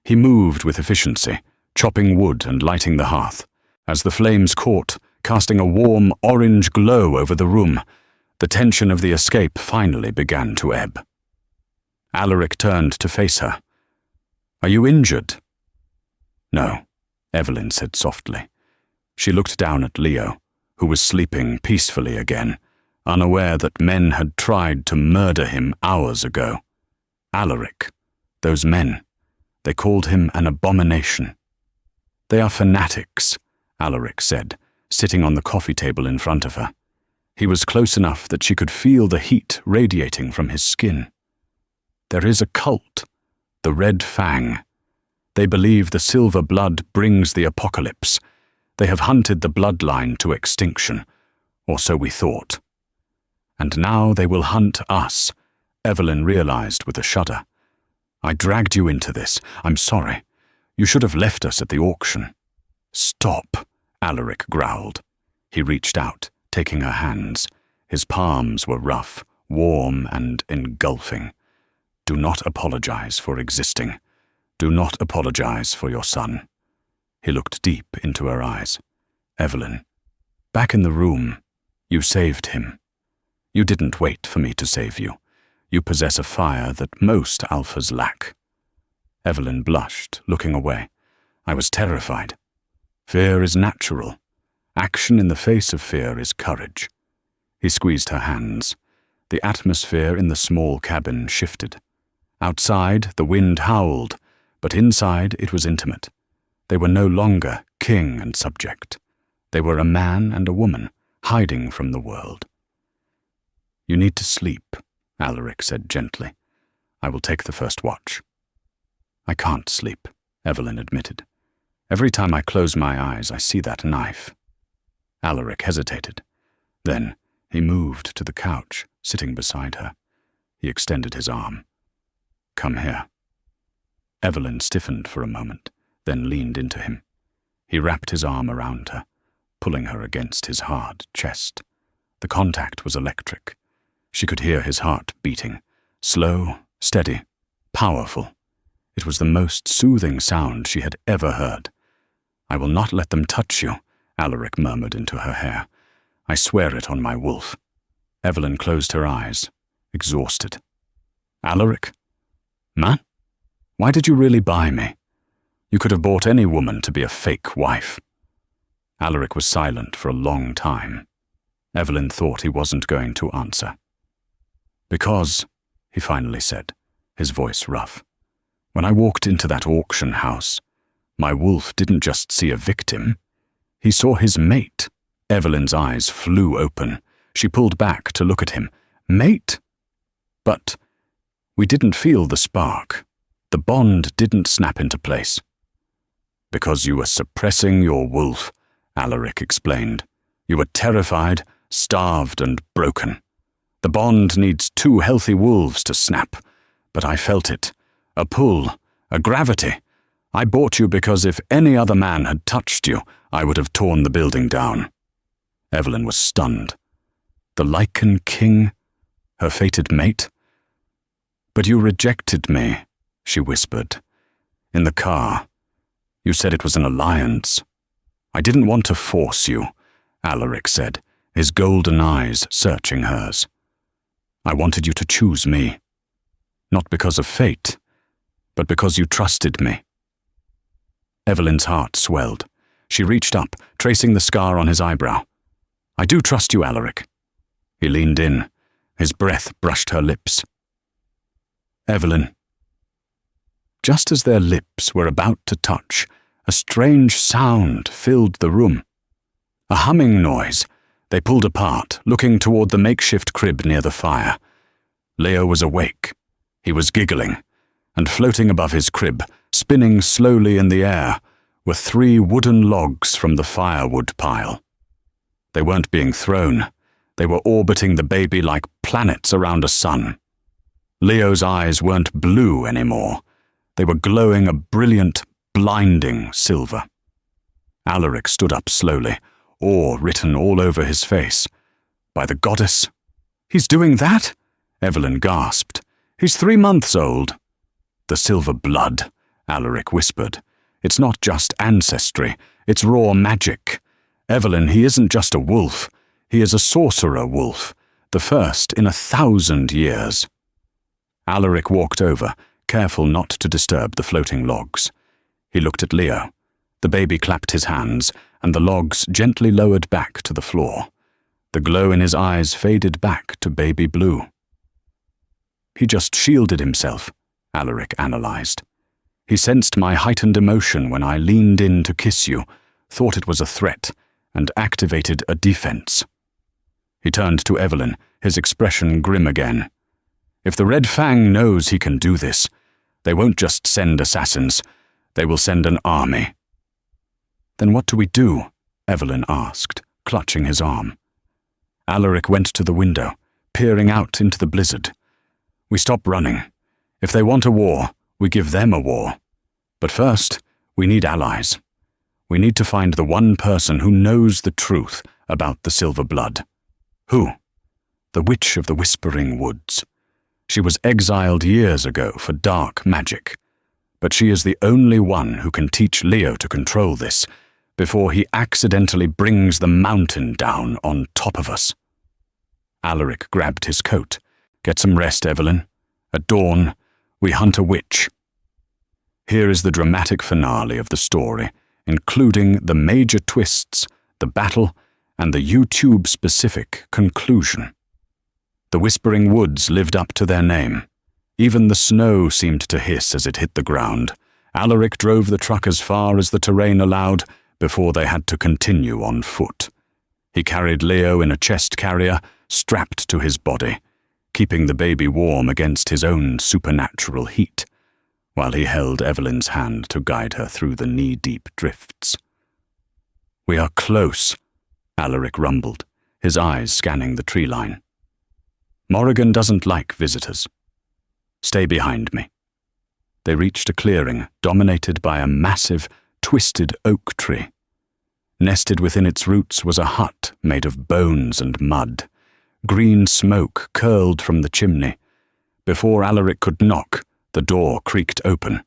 He moved with efficiency, chopping wood and lighting the hearth. As the flames caught, casting a warm orange glow over the room, the tension of the escape finally began to ebb. Alaric turned to face her. "Are you injured?" "No," Evelyn said softly. She looked down at Leo, who was sleeping peacefully again, unaware that men had tried to murder him hours ago. Alaric, those men, they called him an abomination. "They are fanatics," Alaric said, sitting on the coffee table in front of her. He was close enough that she could feel the heat radiating from his skin. "There is a cult, the Red Fang. They believe the silver blood brings the apocalypse. They have hunted the bloodline to extinction, or so we thought. And now they will hunt us," Evelyn realized with a shudder. "I dragged you into this. I'm sorry. You should have left us at the auction." "Stop," Alaric growled. He reached out, taking her hands. His palms were rough, warm, and engulfing. "Do not apologize for existing. Do not apologize for your son." He looked deep into her eyes. "Evelyn, back in the room, you saved him. You didn't wait for me to save you. You possess a fire that most alphas lack." Evelyn blushed, looking away. "I was terrified. Fear is natural. Action in the face of fear is courage." He squeezed her hands. The atmosphere in the small cabin shifted. Outside, the wind howled, but inside it was intimate. They were no longer king and subject. They were a man and a woman, hiding from the world. "You need to sleep," Alaric said gently. "I will take the first watch." "I can't sleep," Evelyn admitted. "Every time I close my eyes, I see that knife." Alaric hesitated. Then he moved to the couch, sitting beside her. He extended his arm. "Come here." Evelyn stiffened for a moment, then leaned into him. He wrapped his arm around her, pulling her against his hard chest. The contact was electric. She could hear his heart beating, slow, steady, powerful. It was the most soothing sound she had ever heard. "I will not let them touch you," Alaric murmured into her hair. "I swear it on my wolf." Evelyn closed her eyes, exhausted. "Alaric? Man? Why did you really buy me? You could have bought any woman to be a fake wife." Alaric was silent for a long time. Evelyn thought he wasn't going to answer. "Because," he finally said, his voice rough, "when I walked into that auction house, my wolf didn't just see a victim. He saw his mate." Evelyn's eyes flew open. She pulled back to look at him. "Mate? But we didn't feel the spark. The bond didn't snap into place." "Because you were suppressing your wolf," Alaric explained. "You were terrified, starved, and broken. The bond needs 2 healthy wolves to snap, but I felt it. A pull, a gravity. I bought you because if any other man had touched you, I would have torn the building down." Evelyn was stunned. The Lycan King? Her fated mate? "But you rejected me," she whispered. "In the car. You said it was an alliance." "I didn't want to force you," Alaric said, his golden eyes searching hers. "I wanted you to choose me. Not because of fate, but because you trusted me." Evelyn's heart swelled. She reached up, tracing the scar on his eyebrow. "I do trust you, Alaric." He leaned in. His breath brushed her lips. "Evelyn." Just as their lips were about to touch, a strange sound filled the room. A humming noise. They pulled apart, looking toward the makeshift crib near the fire. Leo was awake. He was giggling, and floating above his crib, spinning slowly in the air, were 3 wooden logs from the firewood pile. They weren't being thrown. They were orbiting the baby like planets around a sun. Leo's eyes weren't blue anymore. They were glowing a brilliant, blinding silver. Alaric stood up slowly, awe written all over his face. "By the goddess!" "He's doing that?" Evelyn gasped. "He's 3 months old." "The silver blood," Alaric whispered. "It's not just ancestry, it's raw magic. Evelyn, he isn't just a wolf. He is a sorcerer wolf, the first in 1,000 years." Alaric walked over, careful not to disturb the floating logs. He looked at Leo. The baby clapped his hands, and the logs gently lowered back to the floor. The glow in his eyes faded back to baby blue. "He just shielded himself," Alaric analyzed. "He sensed my heightened emotion when I leaned in to kiss you, thought it was a threat, and activated a defense." He turned to Evelyn, his expression grim again. "If the Red Fang knows he can do this, they won't just send assassins, they will send an army." "Then what do we do?" Evelyn asked, clutching his arm. Alaric went to the window, peering out into the blizzard. "We stop running. If they want a war, we give them a war. But first, we need allies. We need to find the one person who knows the truth about the silver blood." "Who?" "The Witch of the Whispering Woods. She was exiled years ago for dark magic. But she is the only one who can teach Leo to control this, before he accidentally brings the mountain down on top of us." Alaric grabbed his coat. "Get some rest, Evelyn. At dawn, we hunt a witch." Here is the dramatic finale of the story, including the major twists, the battle, and the YouTube-specific conclusion. The Whispering Woods lived up to their name. Even the snow seemed to hiss as it hit the ground. Alaric drove the truck as far as the terrain allowed before they had to continue on foot. He carried Leo in a chest carrier, strapped to his body, keeping the baby warm against his own supernatural heat, while he held Evelyn's hand to guide her through the knee-deep drifts. "We are close," Alaric rumbled, his eyes scanning the tree line. "Morrigan doesn't like visitors. Stay behind me." They reached a clearing dominated by a massive, twisted oak tree. Nested within its roots was a hut made of bones and mud. Green smoke curled from the chimney. Before Alaric could knock, the door creaked open.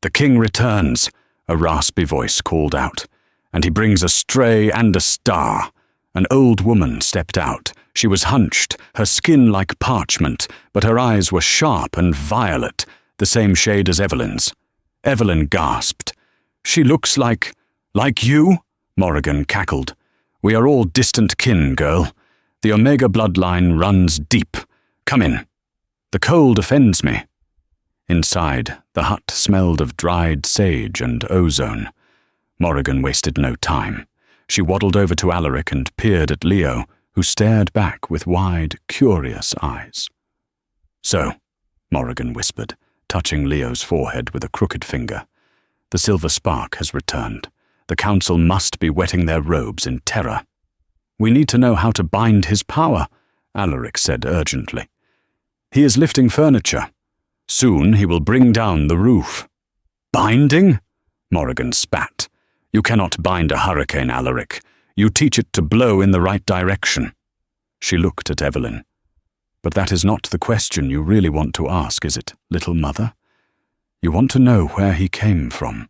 "The king returns," a raspy voice called out, "and he brings a stray and a star." An old woman stepped out. She was hunched, her skin like parchment, but her eyes were sharp and violet, the same shade as Evelyn's. Evelyn gasped. "She looks like you?" Morrigan cackled. "We are all distant kin, girl. The Omega bloodline runs deep. Come in. The cold offends me." Inside, the hut smelled of dried sage and ozone. Morrigan wasted no time. She waddled over to Alaric and peered at Leo, who stared back with wide, curious eyes. "So," Morrigan whispered, touching Leo's forehead with a crooked finger, "the silver spark has returned. The council must be wetting their robes in terror." "We need to know how to bind his power," Alaric said urgently. "He is lifting furniture. Soon he will bring down the roof." "Binding?" Morrigan spat. "You cannot bind a hurricane, Alaric. You teach it to blow in the right direction." She looked at Evelyn. "But that is not the question you really want to ask, is it, little mother? You want to know where he came from."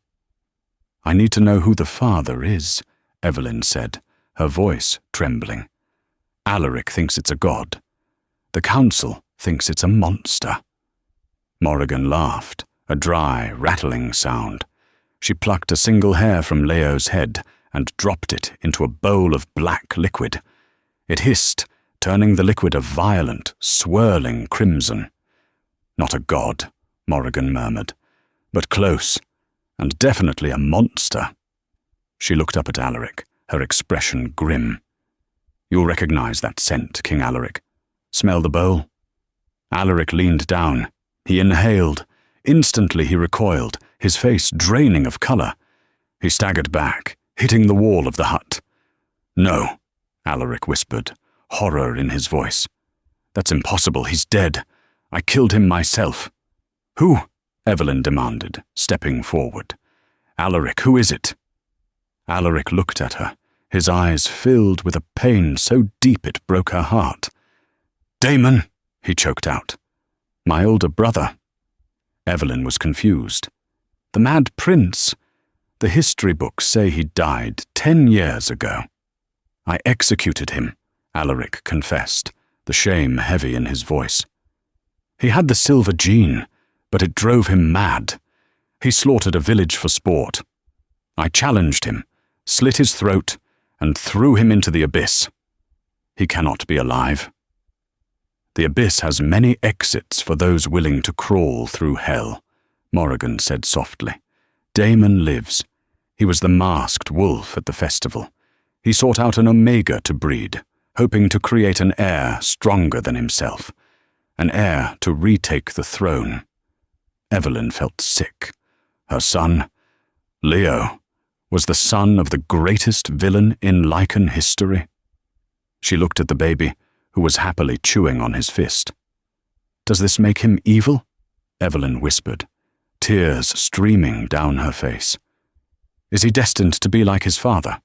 "I need to know who the father is," Evelyn said, her voice trembling. "Alaric thinks it's a god. The council thinks it's a monster." Morrigan laughed, a dry, rattling sound. She plucked a single hair from Leo's head and dropped it into a bowl of black liquid. It hissed, turning the liquid a violent, swirling crimson. "Not a god," Morrigan murmured, "but close, and definitely a monster." She looked up at Alaric, her expression grim. "You'll recognize that scent, King Alaric. Smell the bowl?" Alaric leaned down. He inhaled. Instantly he recoiled, his face draining of color. He staggered back, hitting the wall of the hut. "No," Alaric whispered, horror in his voice. "That's impossible. He's dead. I killed him myself." "Who?" Evelyn demanded, stepping forward. "Alaric, who is it?" Alaric looked at her, his eyes filled with a pain so deep it broke her heart. "Damon," he choked out. "My older brother." Evelyn was confused. "The Mad Prince. The history books say he died 10 years ago." "I executed him," Alaric confessed, the shame heavy in his voice. "He had the silver gene, but it drove him mad. He slaughtered a village for sport. I challenged him, slit his throat, and threw him into the abyss. He cannot be alive. The abyss has many exits for those willing to crawl through hell," Morrigan said softly. "Damon lives. He was the masked wolf at the festival. He sought out an Omega to breed, hoping to create an heir stronger than himself, an heir to retake the throne." Evelyn felt sick. Her son, Leo, was the son of the greatest villain in Lycan history. She looked at the baby, who was happily chewing on his fist. "Does this make him evil?" Evelyn whispered, tears streaming down her face. "Is he destined to be like his father?"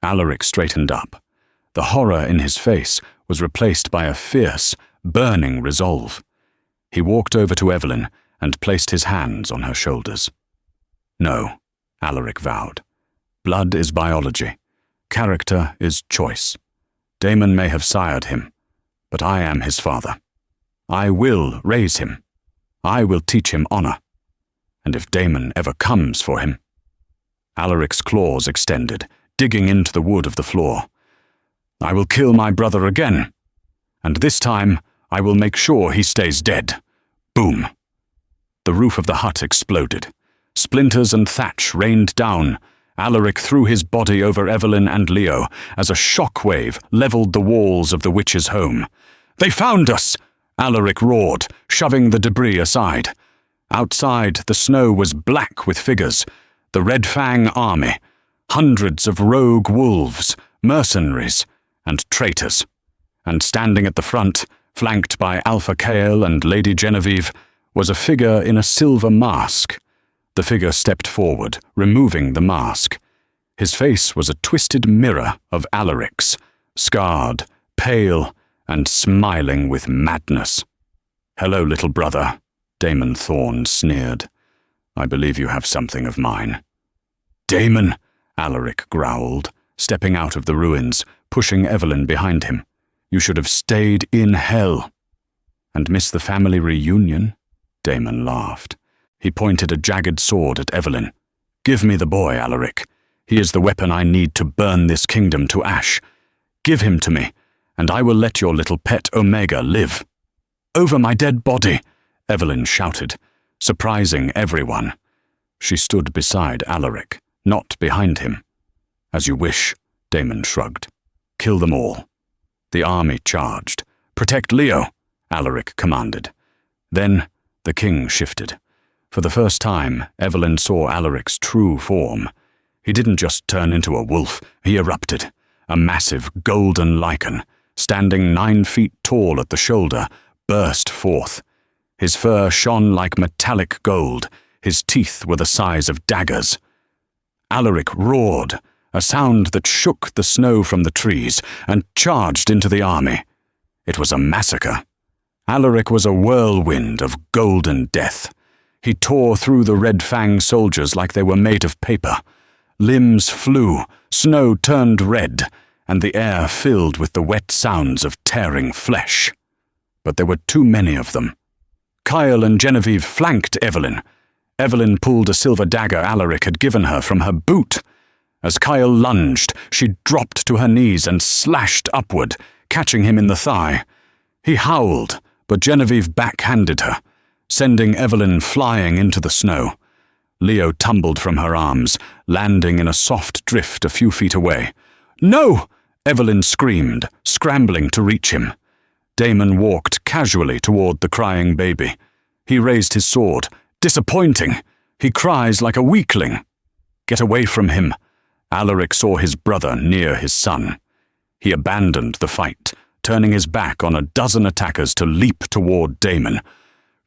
Alaric straightened up. The horror in his face was replaced by a fierce, burning resolve. He walked over to Evelyn and placed his hands on her shoulders. "No," Alaric vowed. "Blood is biology. Character is choice. Damon may have sired him, but I am his father. I will raise him. I will teach him honor. And if Damon ever comes for him..." Alaric's claws extended, digging into the wood of the floor. "I will kill my brother again. And this time, I will make sure he stays dead." Boom! The roof of the hut exploded. Splinters and thatch rained down. Alaric threw his body over Evelyn and Leo as a shockwave leveled the walls of the witch's home. "They found us!" Alaric roared, shoving the debris aside. Outside, the snow was black with figures. The Red Fang army. Hundreds of rogue wolves, mercenaries, and traitors. And standing at the front, flanked by Alpha Kale and Lady Genevieve, was a figure in a silver mask. The figure stepped forward, removing the mask. His face was a twisted mirror of Alaric's, scarred, pale, and smiling with madness. "Hello, little brother," Damon Thorne sneered. I believe you have something of mine." "Damon," Alaric growled, stepping out of the ruins, pushing Evelyn behind him. "You should have stayed in hell." "And miss the family reunion?" Damon laughed. He pointed a jagged sword at Evelyn. "Give me the boy, Alaric. He is the weapon I need to burn this kingdom to ash. Give him to me, and I will let your little pet Omega live." "Over my dead body," Evelyn shouted, surprising everyone. She stood beside Alaric, not behind him. "As you wish," Damon shrugged. "Kill them all." The army charged. "Protect Leo," Alaric commanded. Then the king shifted. For the first time, Evelyn saw Alaric's true form. He didn't just turn into a wolf, he erupted. A massive golden Lycan, standing 9 feet tall at the shoulder, burst forth. His fur shone like metallic gold. His teeth were the size of daggers. Alaric roared, a sound that shook the snow from the trees, and charged into the army. It was a massacre. Alaric was a whirlwind of golden death. He tore through the Red Fang soldiers like they were made of paper. Limbs flew, snow turned red, and the air filled with the wet sounds of tearing flesh. But there were too many of them. Kyle and Genevieve flanked Evelyn. Evelyn pulled a silver dagger Alaric had given her from her boot. As Kyle lunged, she dropped to her knees and slashed upward, catching him in the thigh. He howled, but Genevieve backhanded her, sending Evelyn flying into the snow. Leo tumbled from her arms, landing in a soft drift a few feet away. "No!" Evelyn screamed, scrambling to reach him. Damon walked casually toward the crying baby. He raised his sword. "Disappointing! He cries like a weakling." "Get away from him." Alaric saw his brother near his son. He abandoned the fight, turning his back on a dozen attackers to leap toward Damon.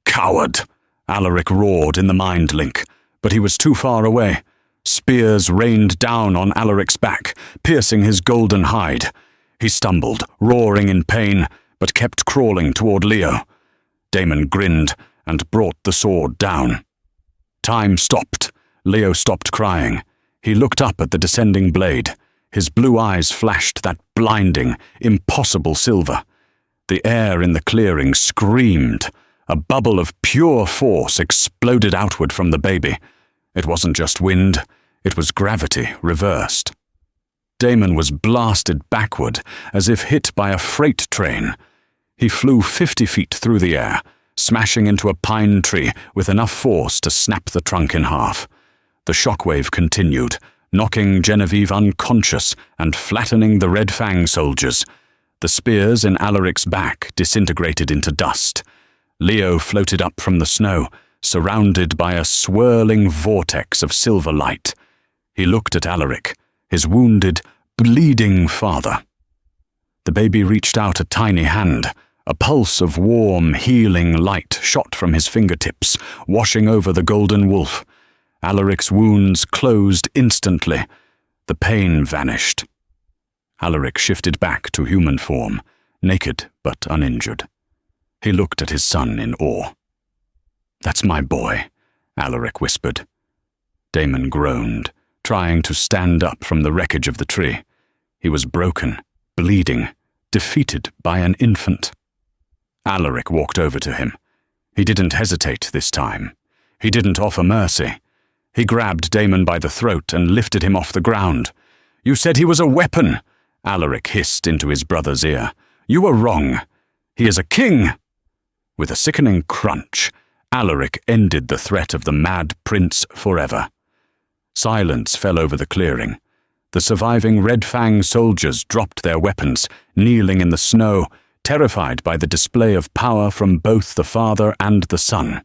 "Coward!" Alaric roared in the mind link, but he was too far away. Spears rained down on Alaric's back, piercing his golden hide. He stumbled, roaring in pain, but kept crawling toward Leo. Damon grinned and brought the sword down. Time stopped. Leo stopped crying. He looked up at the descending blade. His blue eyes flashed that blinding, impossible silver. The air in the clearing screamed. A bubble of pure force exploded outward from the baby. It wasn't just wind, it was gravity reversed. Damon was blasted backward, as if hit by a freight train. He flew 50 feet through the air, smashing into a pine tree with enough force to snap the trunk in half. The shockwave continued, knocking Genevieve unconscious and flattening the Red Fang soldiers. The spears in Alaric's back disintegrated into dust. Leo floated up from the snow, surrounded by a swirling vortex of silver light. He looked at Alaric, his wounded, bleeding father. The baby reached out a tiny hand. A pulse of warm, healing light shot from his fingertips, washing over the golden wolf. Alaric's wounds closed instantly. The pain vanished. Alaric shifted back to human form, naked but uninjured. He looked at his son in awe. "That's my boy," Alaric whispered. Damon groaned, trying to stand up from the wreckage of the tree. He was broken, bleeding, defeated by an infant. Alaric walked over to him. He didn't hesitate this time. He didn't offer mercy. He grabbed Damon by the throat and lifted him off the ground. "You said he was a weapon," Alaric hissed into his brother's ear. "You were wrong. He is a king." With a sickening crunch, Alaric ended the threat of the Mad Prince forever. Silence fell over the clearing. The surviving Red Fang soldiers dropped their weapons, kneeling in the snow, terrified by the display of power from both the father and the son.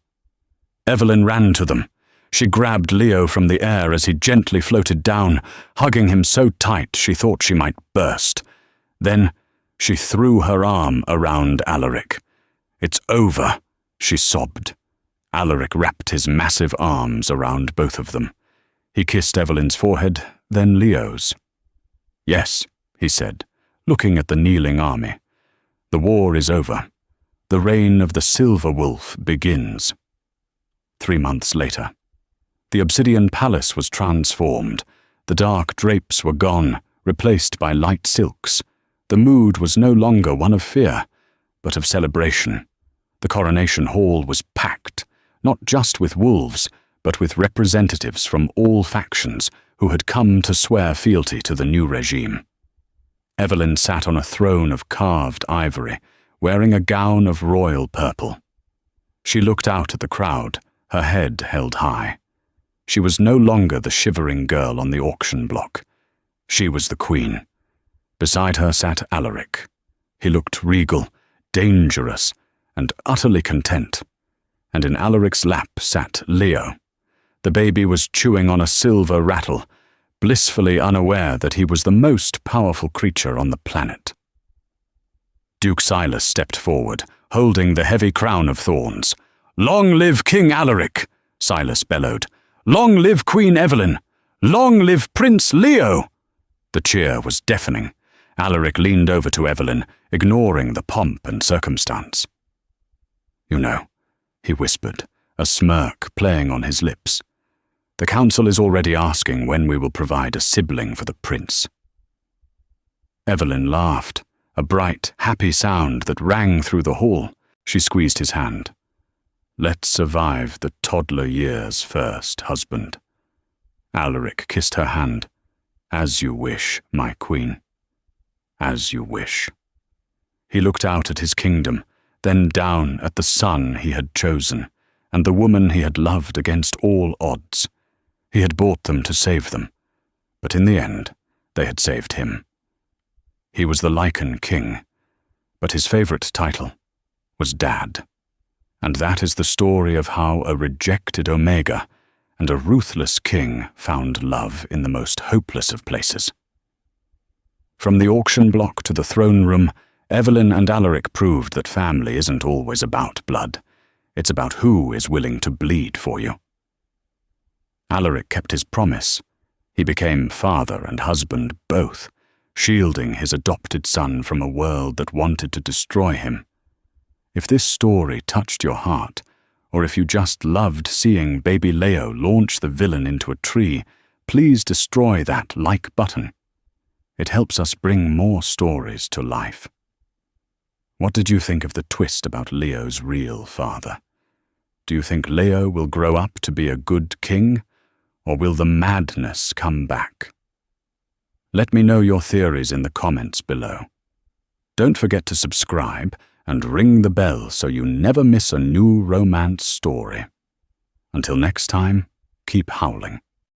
Evelyn ran to them. She grabbed Leo from the air as he gently floated down, hugging him so tight she thought she might burst. Then she threw her arm around Alaric. "It's over," she sobbed. Alaric wrapped his massive arms around both of them. He kissed Evelyn's forehead, then Leo's. "Yes," he said, looking at the kneeling army. "The war is over. The reign of the Silver Wolf begins." 3 months later. The obsidian palace was transformed. The dark drapes were gone, replaced by light silks. The mood was no longer one of fear, but of celebration. The coronation hall was packed, not just with wolves, but with representatives from all factions who had come to swear fealty to the new regime. Evelyn sat on a throne of carved ivory, wearing a gown of royal purple. She looked out at the crowd, her head held high. She was no longer the shivering girl on the auction block. She was the queen. Beside her sat Alaric. He looked regal, dangerous, and utterly content. And in Alaric's lap sat Leo. The baby was chewing on a silver rattle, blissfully unaware that he was the most powerful creature on the planet. Duke Silas stepped forward, holding the heavy crown of thorns. "Long live King Alaric!" Silas bellowed. "Long live Queen Evelyn! Long live Prince Leo!" The cheer was deafening. Alaric leaned over to Evelyn, ignoring the pomp and circumstance. "You know," he whispered, a smirk playing on his lips, "the council is already asking when we will provide a sibling for the prince." Evelyn laughed, a bright, happy sound that rang through the hall. She squeezed his hand. "Let's survive the toddler years first, husband." Alaric kissed her hand. "As you wish, my queen. As you wish." He looked out at his kingdom, then down at the son he had chosen, and the woman he had loved against all odds. He had bought them to save them, but in the end, they had saved him. He was the Lycan King, but his favorite title was Dad. And that is the story of how a rejected Omega and a ruthless king found love in the most hopeless of places. From the auction block to the throne room, Evelyn and Alaric proved that family isn't always about blood. It's about who is willing to bleed for you. Alaric kept his promise. He became father and husband both, shielding his adopted son from a world that wanted to destroy him. If this story touched your heart, or if you just loved seeing baby Leo launch the villain into a tree, please destroy that like button. It helps us bring more stories to life. What did you think of the twist about Leo's real father? Do you think Leo will grow up to be a good king, or will the madness come back? Let me know your theories in the comments below. Don't forget to subscribe and ring the bell so you never miss a new romance story. Until next time, keep howling.